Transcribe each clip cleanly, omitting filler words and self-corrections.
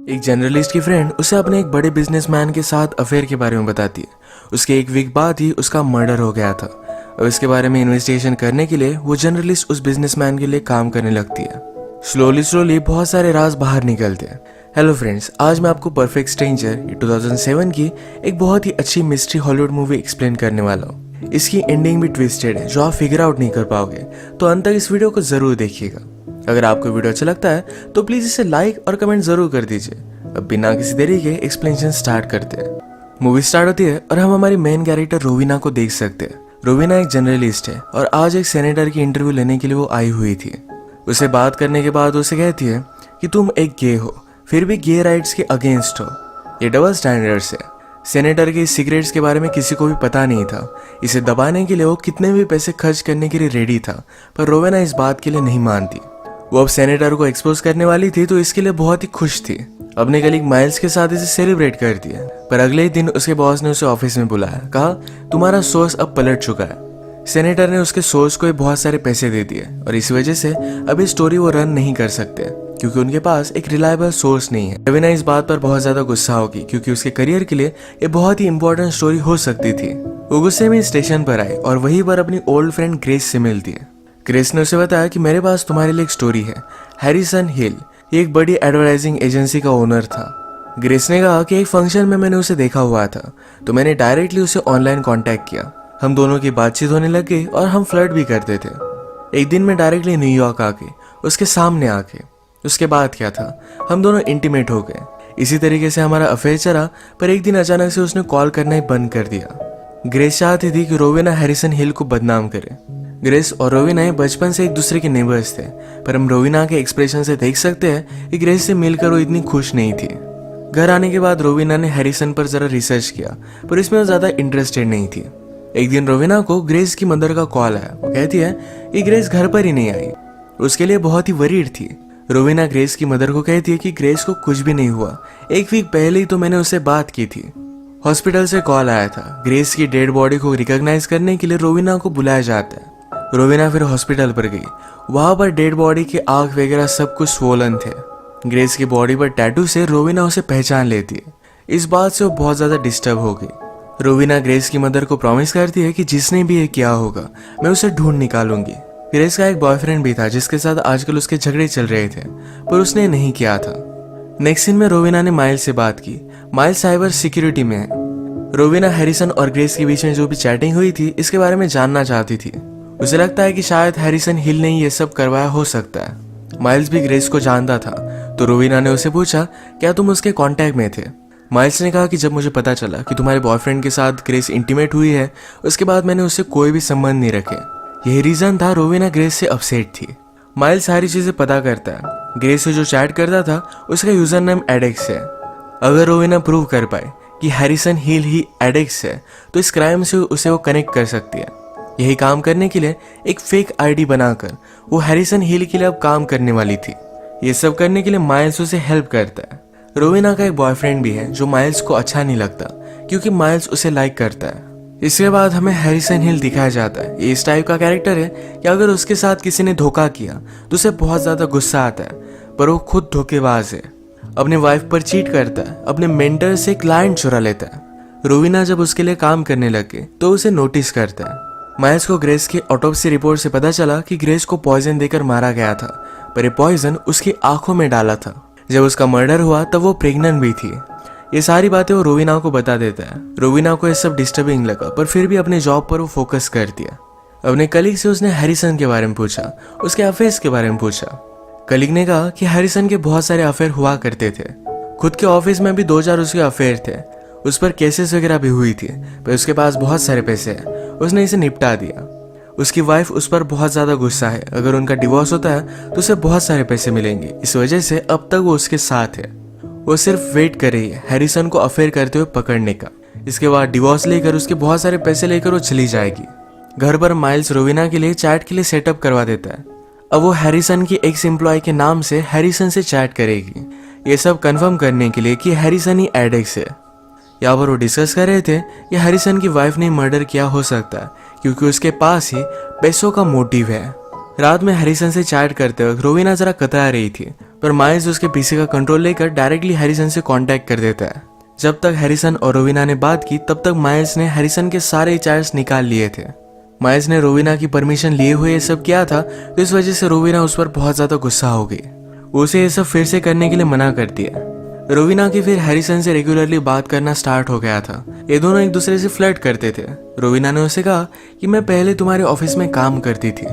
एक जर्नलिस्ट की फ्रेंड उसे अपने एक बड़े बिजनेसमैन के साथ अफेयर के बारे में बताती है। उसके एक वीक बाद ही उसका मर्डर हो गया था और इसके बारे में इन्वेस्टिगेशन करने के लिए वो जर्नलिस्ट उस बिजनेसमैन के लिए काम करने लगती है। स्लोली स्लोली बहुत सारे राज बाहर निकलते हैं। हेलो फ्रेंड्स, आज मैं आपको परफेक्ट स्ट्रेंजर 2007 की एक बहुत ही अच्छी मिस्ट्री हॉलीवुड मूवी एक्सप्लेन करने वाला हूँ। इसकी एंडिंग भी ट्विस्टेड है जो आप फिगर आउट नहीं कर पाओगे, तो अंत तक इस वीडियो को जरूर देखिएगा। अगर आपको वीडियो अच्छा लगता है तो प्लीज इसे लाइक और कमेंट जरूर कर दीजिए। अब बिना किसी देरी के एक्सप्लेनेशन स्टार्ट करते हैं। मूवी स्टार्ट होती है और हम हमारी मेन कैरेक्टर रोविना को देख सकते हैं। रोविना एक जर्नलिस्ट है और आज एक सेनेटर की इंटरव्यू लेने के लिए वो आई हुई थी। उसे बात करने के बाद उसे कहती है कि तुम एक गे हो, फिर भी गे राइट्स के अगेंस्ट हो। ये डबल स्टैंडर्ड्स है। सेनेटर के सिगरेट्स के बारे में किसी को भी पता नहीं था। इसे दबाने के लिए वो कितने भी पैसे खर्च करने के लिए रेडी था, पर रोवेना इस बात के लिए नहीं मानती। वो अब सेनेटर को एक्सपोज करने वाली थी तो इसके लिए बहुत ही खुश थी। अपने कलीग माइल्स के साथ इसे सेलिब्रेट कर दिया, पर अगले ही दिन उसके बॉस ने उसे ऑफिस में बुलाया। कहा, तुम्हारा सोर्स अब पलट चुका है। सेनेटर ने उसके सोर्स को बहुत सारे पैसे दे दिए और इस वजह से अभी स्टोरी वो रन नहीं कर सकते क्योंकि उनके पास एक रिलायबल सोर्स नहीं है। रोविना इस बात पर बहुत ज्यादा गुस्सा होगी क्योंकि उसके करियर के लिए ये बहुत ही इंपॉर्टेंट स्टोरी हो सकती थी। वो गुस्से में स्टेशन पर आई और वहीं पर अपनी ओल्ड फ्रेंड ग्रेस से मिलती है। ग्रेस ने उसे बताया कि मेरे पास तुम्हारे लिए एक स्टोरी है। हैरिसन हिल ये एक बड़ी एडवर्टाइजिंग एजेंसी का ओनर था। ग्रेस ने कहा कि एक फंक्शन में मैंने उसे देखा हुआ था, तो मैंने डायरेक्टली उसे ऑनलाइन कांटेक्ट किया। हम दोनों की बातचीत होने लग गई और हम फ्लर्ट भी करते थे। एक दिन मैं डायरेक्टली न्यूयॉर्क आके उसके सामने आके उसके बाद क्या था, हम दोनों इंटीमेट हो गए। इसी तरीके से हमारा अफेयर चला, पर एक दिन अचानक से उसने कॉल करना ही बंद कर दिया। ग्रेस चाहती थी कि रोविना हैरिसन हिल को बदनाम करे। ग्रेस और रोविना बचपन से एक दूसरे के नेबर्स थे, पर हम रोविना के एक्सप्रेशन से देख सकते हैं कि ग्रेस से मिलकर वो इतनी खुश नहीं थी। घर आने के बाद रोविना ने हैरिसन पर जरा रिसर्च किया, पर इसमें वो ज्यादा इंटरेस्टेड नहीं थी। एक दिन रोविना को ग्रेस की मदर का कॉल आया। वो कहती है कि ग्रेस घर पर ही नहीं आई। उसके लिए बहुत ही वरीड थी। रोविना ग्रेस की मदर को कहती है कि ग्रेस को कुछ भी नहीं हुआ, एक वीक पहले ही तो मैंने उससे बात की थी। हॉस्पिटल से कॉल आया था। ग्रेस की डेड बॉडी को रिकॉग्नाइज करने के लिए रोविना को बुलाया जाता है। रोविना फिर हॉस्पिटल पर गई। वहां पर डेड बॉडी के आंख वगैरह सब कुछ स्वोलन थे। ग्रेस की बॉडी पर टैटू से रोविना उसे पहचान लेती है। इस बात से वो बहुत ज्यादा डिस्टर्ब हो गई। रोविना ग्रेस की मदर को प्रॉमिस करती है कि जिसने भी ये किया होगा मैं उसे ढूंढ निकालूंगी। ग्रेस का एक बॉयफ्रेंड भी था जिसके साथ आजकल उसके झगड़े चल रहे थे, पर उसने नहीं किया था। नेक्स्ट सीन में रोविना ने माइल्स से बात की। माइल्स साइबर सिक्योरिटी में है। रोविना हैरिसन और ग्रेस के बीच में जो भी चैटिंग हुई थी इसके बारे में जानना चाहती थी। उसे लगता है कि शायद हैरिसन हिल ने ये सब करवाया हो सकता है। माइल्स भी ग्रेस को जानता था, तो रोविना ने उसे पूछा, क्या तुम उसके कांटेक्ट में थे? माइल्स ने कहा कि जब मुझे पता चला कि तुम्हारे बॉयफ्रेंड के साथ ग्रेस इंटीमेट हुई है, उसके बाद मैंने उससे कोई भी संबंध नहीं रखे। यही रीजन था रोविना ग्रेस से अपसेट थी। माइल्स सारी चीजें पता करता है। ग्रेस से जो चैट करता था उसका यूजर नेम एडेक्स है। अगर रोविना प्रूव कर पाए कि हैरिसन हिल ही एडेक्स है तो इस क्राइम से उसे वो कनेक्ट कर सकती है। यही काम करने के लिए एक फेक आईडी बनाकर वो हैरिसन हिल के लिए अब काम करने वाली थी। ये सब करने के लिए माइल्स उसे हेल्प करता है। रोविना का एक बॉयफ्रेंड भी है जो माइल्स को अच्छा नहीं लगता क्योंकि माइल्स उसे लाइक करता है। इसके बाद हमें हैरिसन हिल दिखाया जाता है। ये इस टाइप का कैरेक्टर है कि अगर उसके साथ किसी ने धोखा किया तो उसे बहुत ज्यादा गुस्सा आता है, पर वो खुद धोखेबाज है। अपने वाइफ पर चीट करता है, अपने मेंटर से क्लाइंट चुरा लेता है। रोविना जब उसके लिए काम करने लगे तो उसे नोटिस करता है। माइल्स को ग्रेस की ऑटोप्सी रिपोर्ट से पता चला कि ग्रेस को पॉइजन देकर मारा गया था, पर ये पॉइजन उसकी आंखों में डाला था। जब उसका मर्डर हुआ तब वो प्रेग्नेंट भी थी। ये सारी बातें वो रोविना को बता देता है। रोविना को ये सब डिस्टर्बिंग लगा, पर फिर भी अपने जॉब पर वो फोकस कर दिया। अपने कलीग से उसने हैरिसन के बारे में पूछा, उसके अफेयर्स के बारे में पूछा। कलीग ने कहा कि हैरिसन के बहुत सारे अफेयर हुआ करते थे। खुद के ऑफिस में भी 2-4 उसके अफेयर थे। उस पर केसेस वगैरह भी हुई थी, पर उसके पास बहुत सारे पैसे हैं, उसने इसे निपटा दिया। उसकी वाइफ उस पर बहुत ज्यादा गुस्सा है। अगर उनका डिवोर्स होता है तो उसे बहुत सारे पैसे मिलेंगे। इस वजह से अब तक वो उसके साथ है। वो सिर्फ वेट कर रही है हैरिसन को अफेयर करते हुए पकड़ने का। इसके बाद डिवोर्स लेकर उसके बहुत सारे पैसे लेकर वो चली जाएगी। घर पर माइल्स रोविना के लिए चैट के लिए सेटअप करवा देता है। अब वो हैरिसन की एक्स एम्प्लॉय के नाम से हैरिसन से चैट करेगी, ये सब कंफर्म करने के लिए कि हैरिसन ही एडेक्स है। यहाँ पर वो डिस्कस कर रहे थे कि हैरिसन की वाइफ ने मर्डर किया हो सकता है क्योंकि उसके पास ही पैसों का मोटिव है। रात में हैरिसन से चैट करते वक्त रोविना जरा कतरा रही थी। पर माइल्स उसके पीसी का कंट्रोल लेकर डायरेक्टली हैरिसन से कांटेक्ट कर देता है। जब तक हैरिसन और रोविना ने बात की तब तक माइल्स ने हैरिसन के सारे चार्ज निकाल लिए थे। माइल्स ने रोविना की परमिशन लिए हुए ये सब किया था, तो इस वजह से रोविना उस पर बहुत ज्यादा गुस्सा हो गई। उसे ये सब फिर से करने के लिए मना कर दिया। रोविना की फिर हैरिसन से रेगुलरली बात करना स्टार्ट हो गया था। ये दोनों एक दूसरे से फ्लर्ट करते थे। रोविना ने उसे कहा कि मैं पहले तुम्हारे ऑफिस में काम करती थी।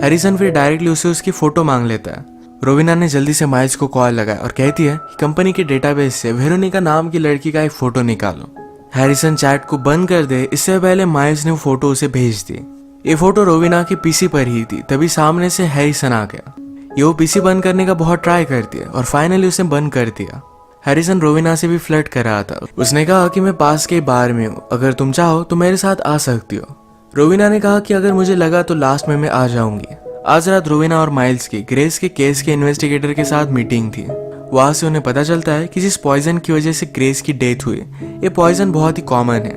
हैरिसन फिर डायरेक्टली उसे उसकी फोटो मांग लेता है। रोविना ने जल्दी से माइल्स को कॉल लगाया और कहती है कि कंपनी के डेटाबेस से वेरोनिका नाम की लड़की का एक फोटो निकालो। हैरिसन चैट को बंद कर दे इससे पहले माइल्स ने वो फोटो उसे भेज दी। ये फोटो रोविना के पीसी पर ही थी, तभी सामने से हैरिसन आ गया। ये वो पीसी बंद करने का बहुत ट्राई करती है और फाइनली उसे बंद कर दिया। हैरिसन रोविना से भी फ्लर्ट कर रहा था। उसने कहा कि मैं पास के बार में हूँ, अगर तुम चाहो तो मेरे साथ आ सकती हो। रोविना ने कहा कि अगर मुझे लगा तो लास्ट में मैं आ जाऊंगी। आज रात रोविना और माइल्स की ग्रेस के केस के इन्वेस्टिगेटर के साथ मीटिंग थी। वहां से उन्हें पता चलता है कि जिस पॉइजन की वजह से ग्रेस की डेथ हुई, ये पॉइजन बहुत ही कॉमन है,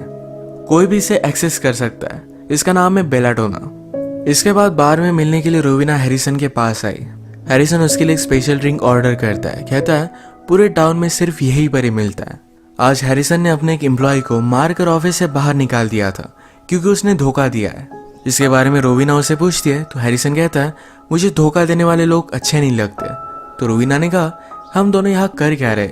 कोई भी इसे एक्सेस कर सकता है। इसका नाम है बेलाडोना। इसके बाद बार में मिलने के लिए रोविना हैरिसन के पास आई। हैरिसन उसके लिए एक स्पेशल ड्रिंक ऑर्डर करता है। कहता है पूरे टाउन में सिर्फ यही पर ही मिलता है। आज हैरिसन ने अपने एक एम्प्लॉय को मारकर ऑफिस से बाहर निकाल दिया था क्योंकि उसने धोखा दिया है। इसके बारे में रोविना उसे पूछती है तो हैरिसन कहता है मुझे धोखा देने वाले लोग अच्छे नहीं लगते। तो रोविना ने कहा हम दोनों यहाँ कर क्या रहे,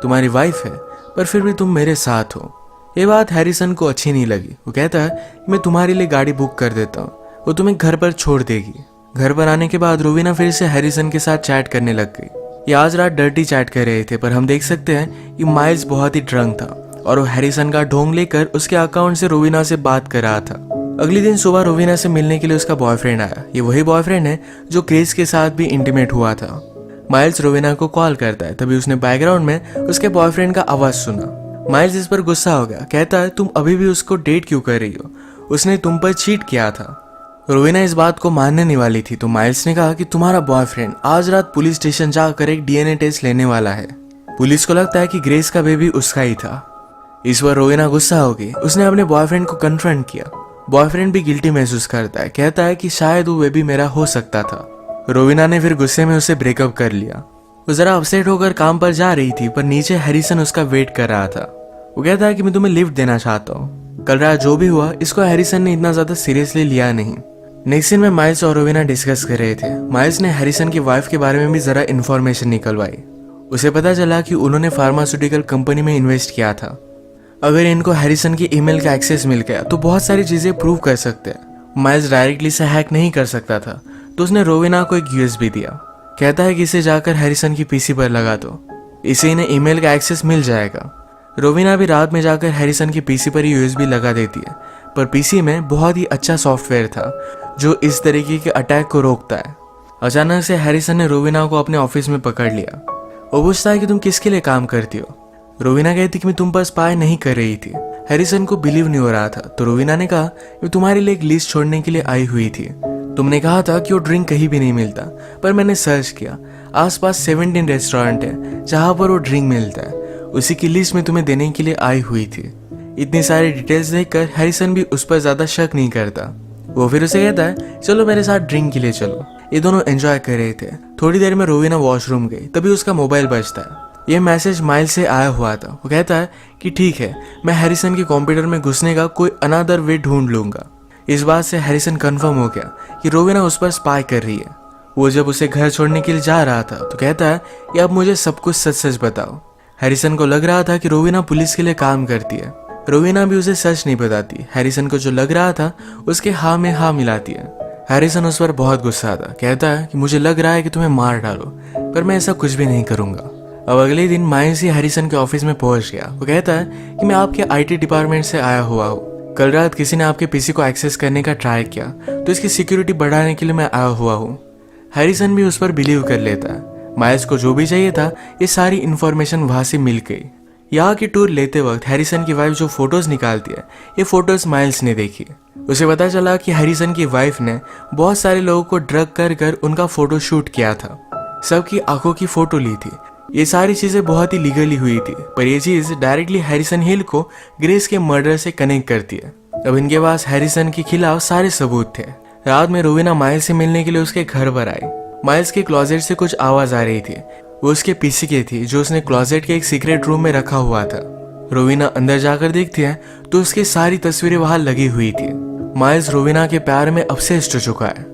तुम्हारी वाइफ है पर फिर भी तुम मेरे साथ हो। ये बात हैरिसन को अच्छी नहीं लगी। वो कहता है मैं तुम्हारे लिए गाड़ी बुक कर देता हूँ, वो तुम्हें घर पर छोड़ देगी। घर पर आने के बाद रोविना फिर से हैरिसन के साथ चैट करने लग गई। ये आज रात डर्टी चैट कर रहे थे, पर हम देख सकते हैं कि माइल्स बहुत ही ड्रंक था और वो हैरिसन का ढोंग लेकर उसके अकाउंट से रोविना से बात कर रहा था। अगले दिन सुबह रोविना से मिलने के लिए उसका बॉयफ्रेंड आया। ये वही बॉयफ्रेंड है जो क्रेस के साथ भी इंटीमेट हुआ था। माइल्स रोविना को कॉल करता है, तभी उसने बैकग्राउंड में उसके बॉयफ्रेंड का आवाज सुना। माइल्स इस पर गुस्सा हो गया। कहता है तुम अभी भी उसको डेट क्यों कर रही हो, उसने तुम पर चीट किया था। रोविना इस बात को मानने नहीं वाली थी, तो माइल्स ने कहा कि तुम्हारा बॉयफ्रेंड आज रात पुलिस स्टेशन जाकर एक डीएनए टेस्ट लेने वाला है। पुलिस को लगता है कि ग्रेस का बेबी उसका ही था। इस पर रोविना गुस्सा हो गई। उसने अपने बॉयफ्रेंड को कन्फ्रंट किया। बॉयफ्रेंड भी गिल्टी महसूस करता है। कहता है कि शायद वो बेबी मेरा हो सकता था। रोविना ने फिर गुस्से में उसे ब्रेकअप कर लिया। वो जरा अपसेट होकर काम पर जा रही थी, पर नीचे हैरिसन उसका वेट कर रहा था। वो कहता है कि मैं तुम्हें लिफ्ट देना चाहता हूँ। कल रात जो भी हुआ इसको हैरिसन ने इतना ज्यादा सीरियसली लिया नहीं। नेक्स्ट सीन में माइल्स और रोविना डिस्कस कर रहे थे। माइल्स ने हैरिसन की वाइफ के बारे में भी जरा इन्फॉर्मेशन निकलवाई। उसे पता चला कि उन्होंने फार्मास्यूटिकल कंपनी में इन्वेस्ट किया था। अगर इनको हैरिसन की ईमेल का एक्सेस मिल गया तो बहुत सारी चीजें प्रूव कर सकते हैं। माइल्स डायरेक्टली से हैक नहीं कर सकता था, तो उसने रोविना को एक यूएसबी दिया। कहता है कि इसे जाकर हैरिसन की पीसी पर लगा दो, इसे इन्हें ईमेल का एक्सेस मिल जाएगा। रोविना भी रात में जाकर हैरिसन की पीसी पर यूएसबी लगा देती है, पर पीसी में बहुत ही अच्छा सॉफ्टवेयर था जो इस तरीके के अटैक को रोकता है। अचानक से हैरिसन ने रोविना को अपने ऑफिस में पकड़ लिया। वो पूछता है कि तुम किसके लिए काम करती हो। रोविना कहती कि मैं तुम पर स्पाई नहीं कर रही थी। हैरिसन को बिलीव नहीं हो रहा था, तो रोविना ने कहा मैं तुम्हारे लिए एक लिस्ट छोड़ने के लिए आई हुई थी। तुमने कहा था कि वो ड्रिंक कहीं भी नहीं मिलता, पर मैंने सर्च किया, आसपास 17 रेस्टोरेंट है जहां पर वो ड्रिंक मिलता है, उसी की लिस्ट में तुम्हें देने के लिए आई हुई थी। इतनी सारी डिटेल्स देखकर हैरिसन भी उस पर ज्यादा शक नहीं करता। वो फिर उसे कहता है चलो मेरे साथ ड्रिंक के लिए चलो। ये दोनों एंजॉय कर रहे थे। थोड़ी देर में रोविना वॉशरूम गई, तभी उसका मोबाइल बजता है। यह मैसेज माइल्स से आया हुआ था। वो कहता है कि ठीक है, मैं हैरिसन के कंप्यूटर में घुसने का कोई अनदर वे ढूंढ लूंगा। इस बात से हैरिसन कंफर्म हो गया कि रोविना उस पर स्पाई कर रही है। वो जब उसे घर छोड़ने के लिए जा रहा था तो कहता है कि अब मुझे सब कुछ सच सच बताओ। हैरिसन को लग रहा था कि रोविना पुलिस के लिए काम करती है। रोविना भी उसे सच नहीं बताती। हैरिसन को जो लग रहा था उसके हाँ में हाँ मिलाती है। हैरिसन उस पर बहुत गुस्सा था। कहता है कि मुझे लग रहा है कि तुम्हें मार डालो, पर मैं ऐसा कुछ भी नहीं करूंगा। अब अगले दिन माइल्स ही हैरिसन के ऑफिस में पहुंच गया। वो कहता है कि मैं आपके आईटी डिपार्टमेंट से आया हुआ हूँ। कल रात किसी ने आपके पीसी को एक्सेस करने का ट्राई किया, तो इसकी सिक्योरिटी बढ़ाने के लिए मैं आया हुआ हूँ। हैरिसन भी उस पर बिलीव कर लेता है। माइल्स को जो भी चाहिए था ये सारी इंफॉर्मेशन वहां से मिल गई। यहाँ की टूर लेते वक्त हैरिसन की वाइफ जो फोटोज निकालती है, ये फोटोज माइल्स ने देखी। उसे पता चला कि हैरिसन की वाइफ ने बहुत सारे लोगों को ड्रग कर कर उनका फोटो शूट किया था, सबकी आंखों की फोटो ली थी। ये सारी चीजें बहुत ही लीगली हुई थी, पर ये चीज डायरेक्टली हैरिसन हिल को ग्रेस के मर्डर से कनेक्ट करती है। अब इनके पास हैरिसन के खिलाफ सारे सबूत थे। रात में रोविना माइल्स से मिलने के लिए उसके घर पर आई। माइल्स के क्लोजेट से कुछ आवाज आ रही थी। वो उसके पीसी की थी जो उसने क्लोजेट के एक सीक्रेट रूम में रखा हुआ था। रोवीना अंदर जाकर देखती है तो उसकी सारी तस्वीरें वहां लगी हुई थी। माइल्स रोवीना के प्यार में obsessed हो चुका है।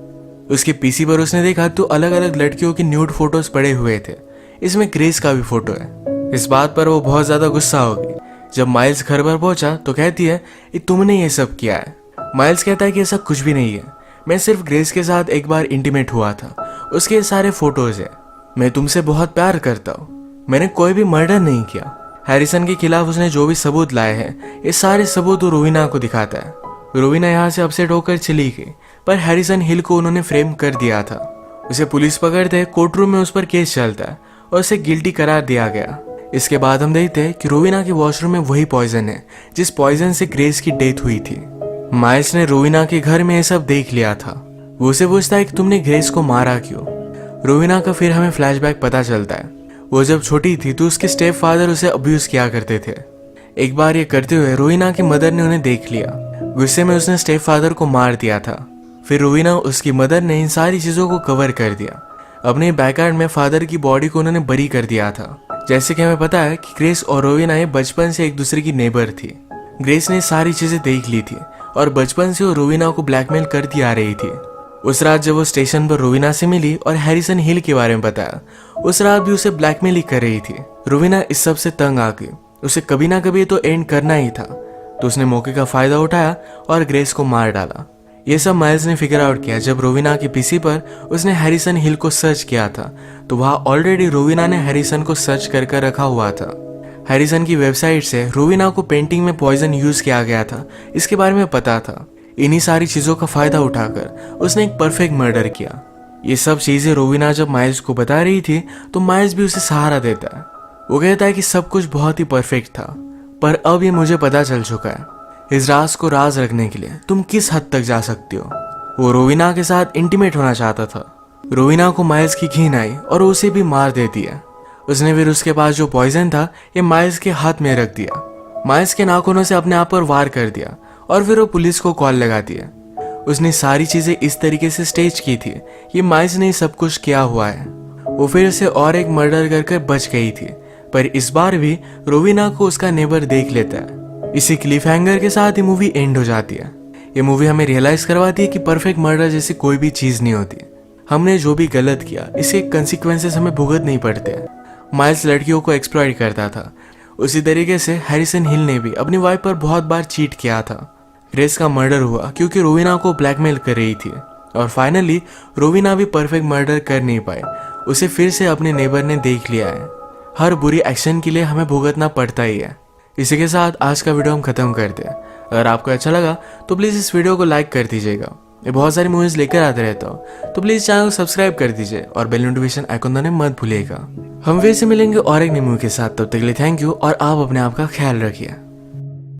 उसके पीसी पर उसने देखा तो अलग अलग लड़कियों की न्यूड फोटोज पड़े हुए थे। इसमें ग्रेस का भी फोटो है। इस बात पर वो बहुत ज्यादा गुस्सा हो गई। जब माइल्स घर पर पहुंचा तो कहती है कि तुमने ये सब किया है। माइल्स कहता है कि ऐसा कुछ भी नहीं है, मैं सिर्फ ग्रेस के साथ एक बार इंटीमेट हुआ था, उसके सारे फोटोज है, मैं तुमसे बहुत प्यार करता हूँ, मैंने कोई भी मर्डर नहीं किया। हैरिसन के खिलाफ उसने जो भी सबूत लाए हैं ये सारे सबूत वो रोवीना को दिखाता है। रोवीना यहाँ से अपसेट होकर चली गई, पर हैरिसन हिल को उन्होंने फ्रेम कर दिया था। उसे पुलिस पकड़ते कोर्ट रूम में उस पर केस चलता है और उसे गिल्टी करार दिया गया। इसके बाद हम देखते हैं कि रोवीना के वॉशरूम में वही पॉइजन है जिस पॉइजन से ग्रेस की डेथ हुई थी। माइल्स ने रोवीना के घर में ये सब देख लिया था। वो उसे पूछता है कि तुमने ग्रेस को मारा क्यों। रोवीना का फिर हमें फ्लैशबैक पता चलता है। वो जब छोटी थी तो उसके स्टेप फादर उसे अब्यूज किया करते थे। एक बार ये करते हुए रोवीना की मदर ने उन्हें देख लिया। गुस्से में उसने स्टेप फादर को मार दिया था। फिर रोवीना उसकी मदर ने इन सारी चीजों को कवर कर दिया। अपने बैकयार्ड में फादर की बॉडी को उन्होंने बरी कर दिया था। जैसे कि हमें पता है कि ग्रेस और रोवीना ये बचपन से एक दूसरे की नेबर थी। ग्रेस ने सारी चीजें देख ली थी और बचपन से वो रोवीना को ब्लैकमेल करती आ रही थी। उस रात जब वो स्टेशन पर रोवीना से मिली और हैरिसन हिल के बारे में बताया, उस रात भी उसे ब्लैकमेल ही कर रही थी। रोवीना इस सब से तंग आ गई। उसे कभी ना कभी तो एंड करना ही था, तो उसने मौके का फायदा उठाया और ग्रेस को मार डाला। ये सब माइल्स ने फिगर आउट किया जब रोवीना की पीसी पर उसने हैरिसन हिल को सर्च किया था, तो वहां ऑलरेडी रोवीना ने हैरिसन को सर्च कर रखा हुआ था। हैरिसन की वेबसाइट से रोवीना को पेंटिंग में पॉइजन यूज किया गया था, इसके बारे में पता था। इन्हीं सारी चीजों का फायदा उठाकर उसने एक परफेक्ट मर्डर किया। ये सब चीजें रोवीना जब माइल्स को बता रही थी तो माइल्स भी उसे सहारा देता है। वो कहता है कि सब कुछ बहुत ही परफेक्ट था, पर अब ये मुझे पता चल चुका है, इस राज को राज रखने के लिए तुम किस हद तक जा सकती हो। वो रोवीना के साथ इंटीमेट होना चाहता था। रोवीना को माइल्स की घिन आई और उसे भी मार देती है। उसने फिर उसके पास जो पॉइजन था ये माइल्स के हाथ में रख दिया। माइल्स के नाखूनों से अपने आप पर वार कर दिया और फिर वो पुलिस को कॉल लगाती है। उसने सारी चीजें इस तरीके से स्टेज की थी कि माइल्स ने सब कुछ किया हुआ है। वो फिर से और एक मर्डर कर बच गई थी, पर इस बार भी रोवीना को उसका नेबर देख लेता है। इसी क्लिफ हैंगर के साथ ये मूवी एंड हो जाती है। ये मूवी हमें रियलाइज करवाती है कि परफेक्ट मर्डर जैसी कोई भी चीज नहीं होती। हमने जो भी गलत किया इसके कंसिक्वेंसेस हमें भुगत नहीं पड़ते। माइल्स लड़कियों को एक्सप्लॉइट करता था, उसी तरीके से हैरिसन हिल ने भी अपनी वाइफ पर बहुत बार चीट किया था। ग्रेस का मर्डर हुआ क्योंकि रोवीना को ब्लैकमेल कर रही थी और फाइनली रोवीना भी परफेक्ट मर्डर कर नहीं पाए। उसे फिर से अपने नेबर ने देख लिया है। हर बुरी एक्शन के लिए हमें भुगतना पड़ता ही है। इसी के साथ आज का वीडियो हम खत्म करते हैं। अगर आपको अच्छा लगा तो प्लीज़ इस वीडियो को लाइक कर दीजिएगा। मैं बहुत सारी मूवीज लेकर आते रहता हूँ, तो प्लीज़ चैनल को सब्सक्राइब कर दीजिए और बेल नोटिफिकेशन आइकन दबाना मत भूलिएगा। हम फिर से मिलेंगे और एक नई मूवी के साथ। तब तक के लिए थैंक यू और आप अपने आप का ख्याल रखिए।